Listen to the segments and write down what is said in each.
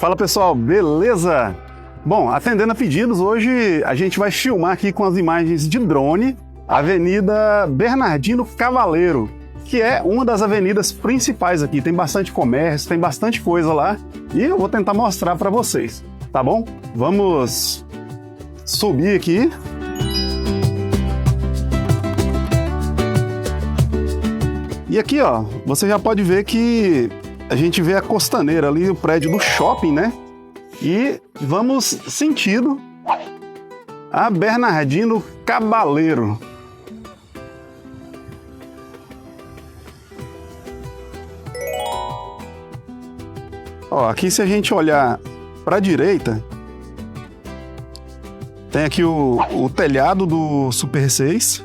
Fala pessoal, beleza? Bom, atendendo a pedidos, hoje a gente vai filmar aqui com as imagens de drone a Avenida Bernardino Cavaleiro, que é uma das avenidas principais aqui. Tem bastante comércio, tem bastante coisa lá e eu vou tentar mostrar para vocês, tá bom? Vamos subir aqui. E aqui, ó, você já pode ver que a gente vê a Costaneira ali, o prédio do shopping, né? E vamos sentido a Bernardino Cavaleiro. Ó, aqui se a gente olhar para a direita, tem aqui o telhado do Super 6,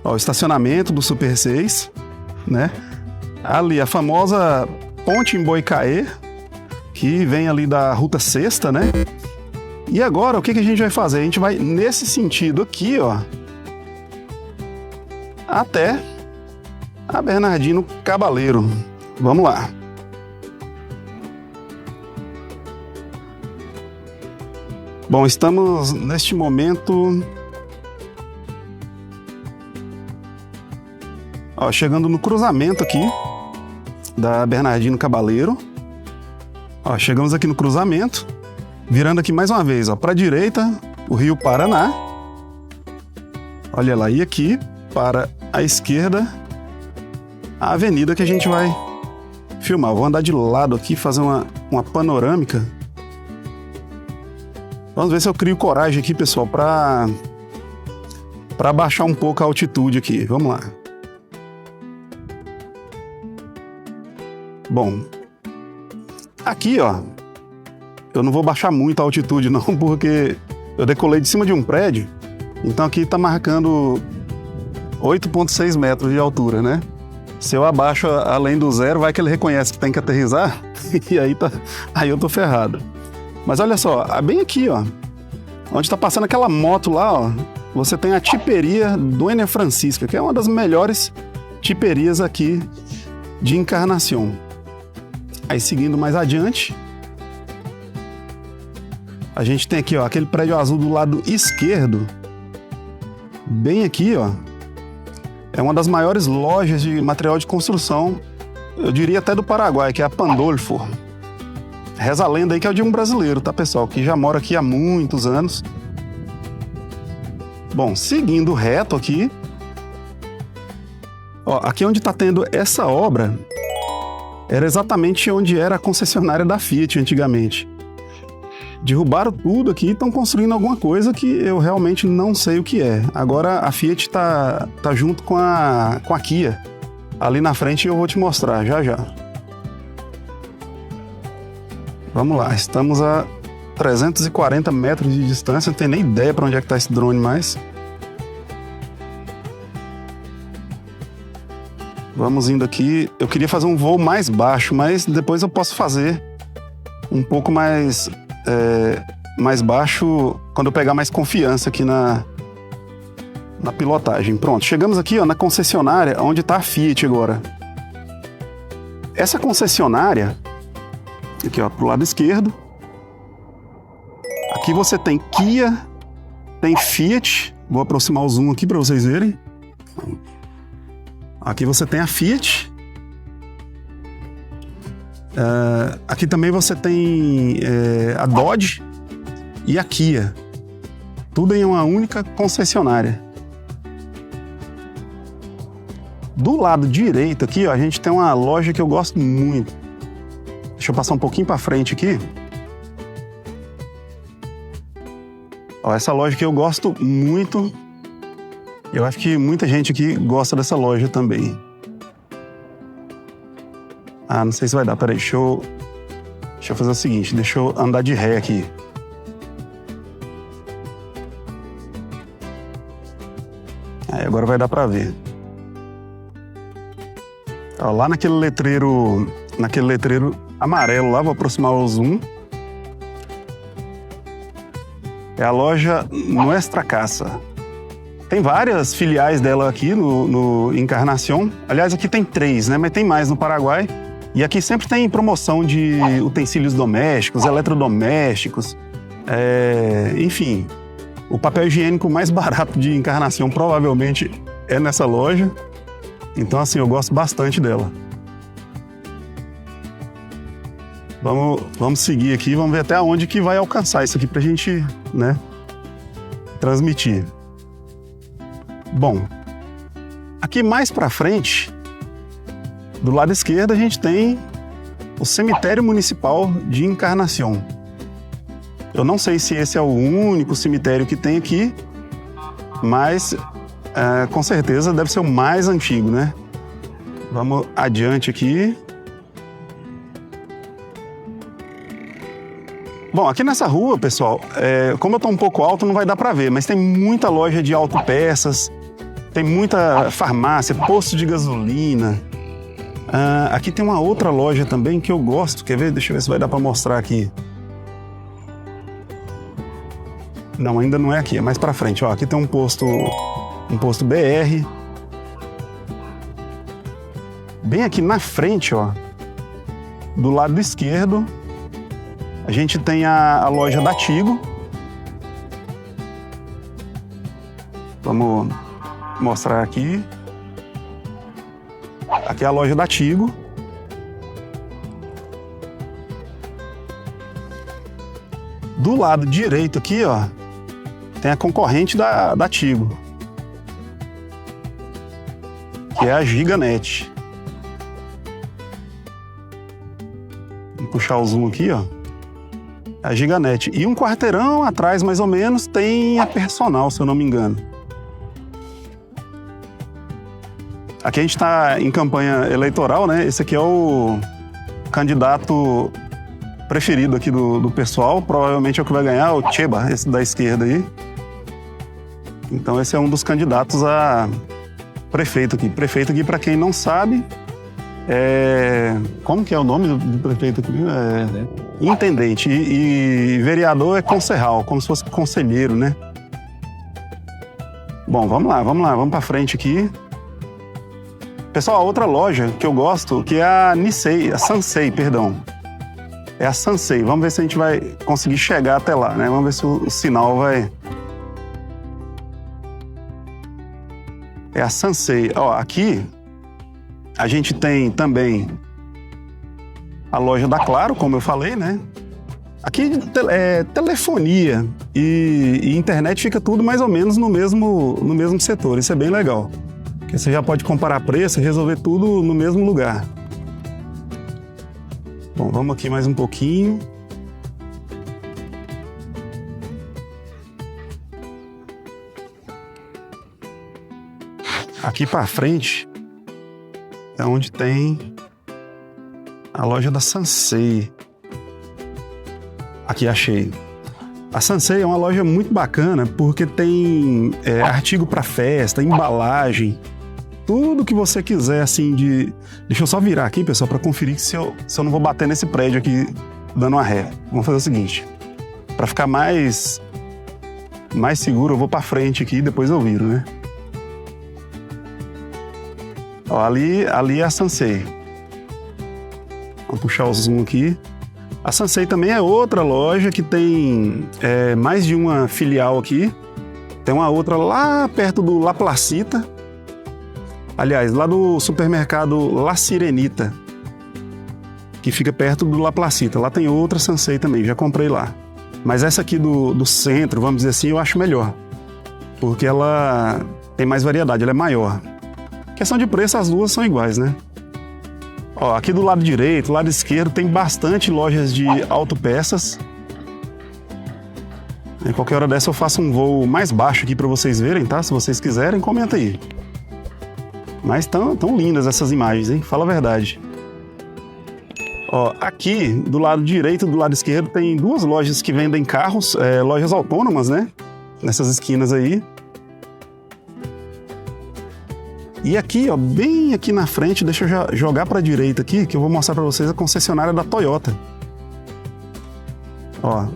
ó, o estacionamento do Super 6, né? Ali a famosa Ponte Emboicaê, que vem ali da Ruta Sexta, né? E agora o que a gente vai fazer? A gente vai nesse sentido aqui, ó, até a Bernardino Cavaleiro. Vamos lá. Bom, estamos neste momento, ó, chegando no cruzamento aqui da Bernardino Cavaleiro. Ó, chegamos aqui no cruzamento, virando aqui mais uma vez, ó, para a direita, o Rio Paraná. Olha lá, e aqui para a esquerda, a avenida que a gente vai filmar. Vou andar de lado aqui, fazer uma panorâmica. Vamos ver se eu crio coragem aqui, pessoal, para baixar um pouco a altitude aqui. Vamos lá. Bom, aqui, ó, eu não vou baixar muito a altitude não, porque eu decolei de cima de um prédio, então aqui tá marcando 8,6 metros de altura, né? Se eu abaixo além do zero, vai que ele reconhece que tem que aterrissar, e aí eu tô ferrado. Mas olha só, bem aqui, ó, onde tá passando aquela moto lá, ó, você tem a tiperia Duênia Francisca, que é uma das melhores tiperias aqui de Encarnação. Aí seguindo mais adiante, a gente tem aqui, ó, aquele prédio azul do lado esquerdo, bem aqui, ó, é uma das maiores lojas de material de construção, eu diria até do Paraguai, que é a Pandolfo. Reza a lenda aí que é o de um brasileiro, tá, pessoal? Que já mora aqui há muitos anos. Bom, seguindo reto aqui, ó, aqui onde tá tendo essa obra, era exatamente onde era a concessionária da Fiat antigamente. Derrubaram tudo aqui e estão construindo alguma coisa que eu realmente não sei o que é. Agora a Fiat tá junto com a Kia. Ali na frente eu vou te mostrar já já. Vamos lá, estamos a 340 metros de distância, não tenho nem ideia para onde é que está esse drone mais. Vamos indo aqui, eu queria fazer um voo mais baixo, mas depois eu posso fazer um pouco mais baixo quando eu pegar mais confiança aqui na pilotagem. Pronto, chegamos aqui, ó, na concessionária onde está a Fiat agora. Essa concessionária, aqui, ó, pro lado esquerdo, aqui você tem Kia, tem Fiat, vou aproximar o zoom aqui para vocês verem. Aqui você tem a Fiat, aqui também você tem a Dodge e a Kia, tudo em uma única concessionária. Do lado direito aqui, ó, a gente tem uma loja que eu gosto muito. Deixa eu passar um pouquinho para frente aqui. Ó, essa loja que eu gosto muito. Eu acho que muita gente aqui gosta dessa loja também. Ah, não sei se vai dar. Peraí, deixa eu fazer o seguinte. Deixa eu andar de ré aqui. Aí, agora vai dar para ver. Ó, lá naquele letreiro amarelo lá, vou aproximar o zoom. É a loja Nuestra Casa. Tem várias filiais dela aqui no Encarnação. Aliás, aqui tem 3, né? Mas tem mais no Paraguai. E aqui sempre tem promoção de utensílios domésticos, eletrodomésticos, enfim. O papel higiênico mais barato de Encarnação provavelmente é nessa loja. Então, assim, eu gosto bastante dela. Vamos seguir aqui, vamos ver até onde que vai alcançar isso aqui pra gente, né, transmitir. Bom, aqui mais pra frente, do lado esquerdo, a gente tem o Cemitério Municipal de Encarnação. Eu não sei se esse é o único cemitério que tem aqui, mas com certeza deve ser o mais antigo, né? Vamos adiante aqui. Bom, aqui nessa rua, pessoal, como eu tô um pouco alto, não vai dar para ver, mas tem muita loja de autopeças, tem muita farmácia, posto de gasolina. Aqui tem uma outra loja também que eu gosto, quer ver? Deixa eu ver se vai dar para mostrar aqui. Não, ainda não é aqui, é mais para frente. Ó, aqui tem um posto BR. Bem aqui na frente, ó, do lado esquerdo, a gente tem a loja da Tigo. Vamos mostrar aqui. Aqui é a loja da Tigo. Do lado direito aqui, ó, tem a concorrente da Tigo, que é a Giganet. Vou puxar o zoom aqui, ó. A Giganet. E um quarteirão atrás, mais ou menos, tem a Personal, se eu não me engano. Aqui a gente está em campanha eleitoral, né? Esse aqui é o candidato preferido aqui do pessoal. Provavelmente é o que vai ganhar, o Cheba, esse da esquerda aí. Então esse é um dos candidatos a prefeito aqui. Prefeito aqui, para quem não sabe, como que é o nome do prefeito aqui? Intendente. E vereador é concejal, como se fosse conselheiro, né? Bom, vamos lá, vamos para frente aqui. Pessoal, a outra loja que eu gosto, que é a Sansei, perdão. É a Sansei. Vamos ver se a gente vai conseguir chegar até lá, né? Vamos ver se o sinal vai... É a Sansei. Ó, aqui a gente tem também a loja da Claro, como eu falei, né? Aqui telefonia e internet fica tudo mais ou menos no mesmo setor. Isso é bem legal. Porque você já pode comparar preço e resolver tudo no mesmo lugar. Bom, vamos aqui mais um pouquinho. Aqui para frente é onde tem a loja da Sansei. Aqui achei. A Sansei é uma loja muito bacana porque tem artigo para festa, embalagem, tudo que você quiser, assim, de... Deixa eu só virar aqui, pessoal, para conferir se eu não vou bater nesse prédio aqui dando uma ré. Vamos fazer o seguinte, para ficar mais seguro, eu vou para frente aqui e depois eu viro, né? Ó, ali é a Sansei. Vamos puxar o zoom aqui. A Sansei também é outra loja que tem mais de uma filial aqui. Tem uma outra lá perto do La Placita. Aliás, lá do supermercado La Sirenita, que fica perto do La Placita. Lá tem outra Sansei também, já comprei lá. Mas essa aqui do centro, vamos dizer assim, eu acho melhor. Porque ela tem mais variedade, ela é maior. Questão de preço, as duas são iguais, né? Ó, aqui do lado direito, lado esquerdo, tem bastante lojas de autopeças. Em qualquer hora dessa eu faço um voo mais baixo aqui para vocês verem, tá? Se vocês quiserem, comenta aí. Mas tão lindas essas imagens, hein? Fala a verdade. Ó, aqui, do lado direito e do lado esquerdo, tem duas lojas que vendem carros, lojas autônomas, né? Nessas esquinas aí. E aqui, ó, bem aqui na frente, deixa eu jogar para a direita aqui, que eu vou mostrar para vocês a concessionária da Toyota. Ó,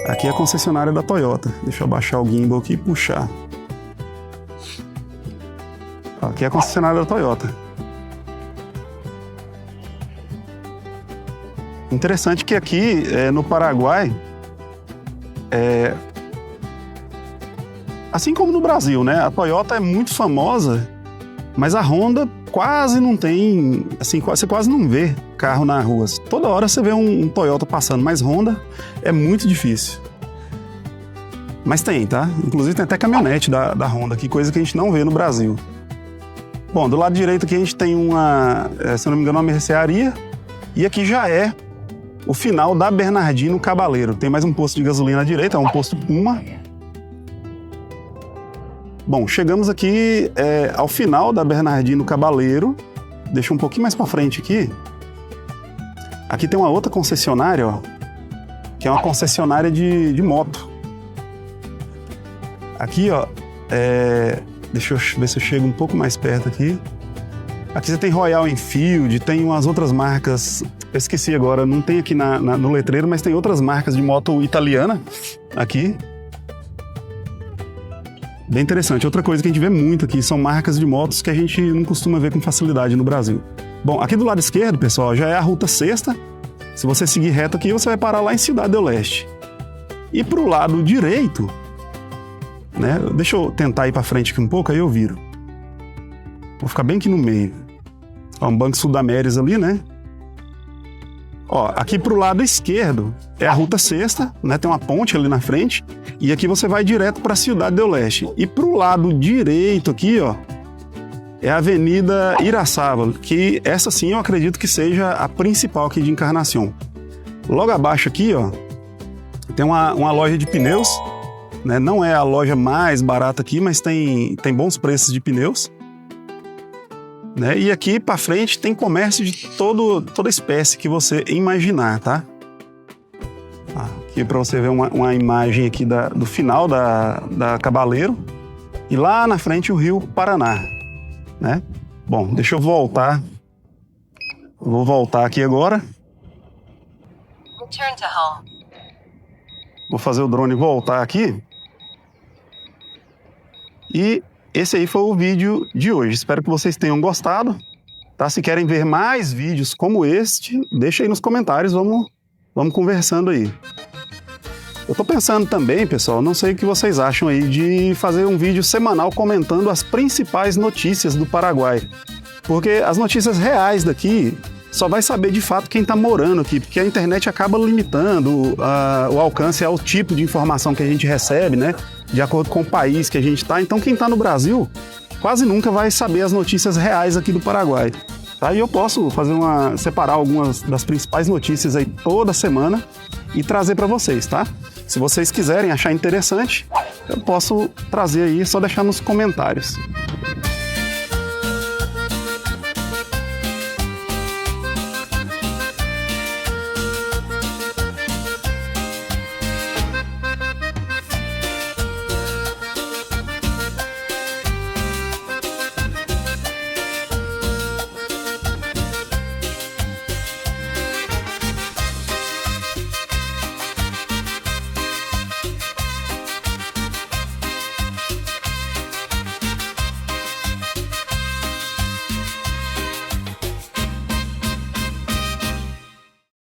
aqui é a concessionária da Toyota. Deixa eu abaixar o gimbal aqui e puxar. Aqui é a concessionária da Toyota. Interessante que aqui no Paraguai, assim como no Brasil, né? A Toyota é muito famosa, mas a Honda quase não tem, assim, você quase não vê carro na rua. Toda hora você vê um Toyota passando, mas Honda é muito difícil. Mas tem, tá? Inclusive tem até caminhonete da Honda aqui, coisa que a gente não vê no Brasil. Bom, do lado direito aqui a gente tem uma, se eu não me engano, uma mercearia. E aqui já é o final da Bernardino Cabaleiro. Tem mais um posto de gasolina à direita, é um posto Puma. Bom, chegamos aqui ao final da Bernardino Cabaleiro. Deixa um pouquinho mais para frente aqui. Aqui tem uma outra concessionária, ó, que é uma concessionária de moto. Aqui, ó, deixa eu ver se eu chego um pouco mais perto aqui. Aqui você tem Royal Enfield, tem umas outras marcas, eu esqueci agora, não tem aqui no letreiro, mas tem outras marcas de moto italiana aqui. Bem interessante. Outra coisa que a gente vê muito aqui são marcas de motos que a gente não costuma ver com facilidade no Brasil. Bom, aqui do lado esquerdo, pessoal, já é a Ruta Sexta. Se você seguir reto aqui, você vai parar lá em Ciudad del Este. E pro lado direito, né? Deixa eu tentar ir para frente aqui um pouco, aí eu viro. Vou ficar bem aqui no meio. Ó, um Banco Sudameris ali, né? Ó, aqui pro lado esquerdo é a Ruta Sexta, né? Tem uma ponte ali na frente. E aqui você vai direto para Ciudad del Este. E pro lado direito aqui, ó, é a Avenida Iraçábal, que essa sim eu acredito que seja a principal aqui de Encarnação. Logo abaixo aqui, ó, tem uma loja de pneus, né? Não é a loja mais barata aqui, mas tem bons preços de pneus. Né? E aqui para frente tem comércio de toda espécie que você imaginar, tá? Aqui para você ver uma imagem aqui do final da Cabaleiro e lá na frente o Rio Paraná, né? Bom, deixa eu voltar. Vou voltar aqui agora. Return to home. Vou fazer o drone voltar aqui. E esse aí foi o vídeo de hoje. Espero que vocês tenham gostado. Tá? Se querem ver mais vídeos como este, deixa aí nos comentários, vamos conversando aí. Eu tô pensando também, pessoal, não sei o que vocês acham aí, de fazer um vídeo semanal comentando as principais notícias do Paraguai. Porque as notícias reais daqui só vai saber de fato quem tá morando aqui, porque a internet acaba limitando o alcance ao tipo de informação que a gente recebe, né? De acordo com o país que a gente tá. Então quem tá no Brasil quase nunca vai saber as notícias reais aqui do Paraguai. Tá? E eu posso separar algumas das principais notícias aí toda semana e trazer para vocês, tá? Se vocês quiserem achar interessante, eu posso trazer aí, é só deixar nos comentários.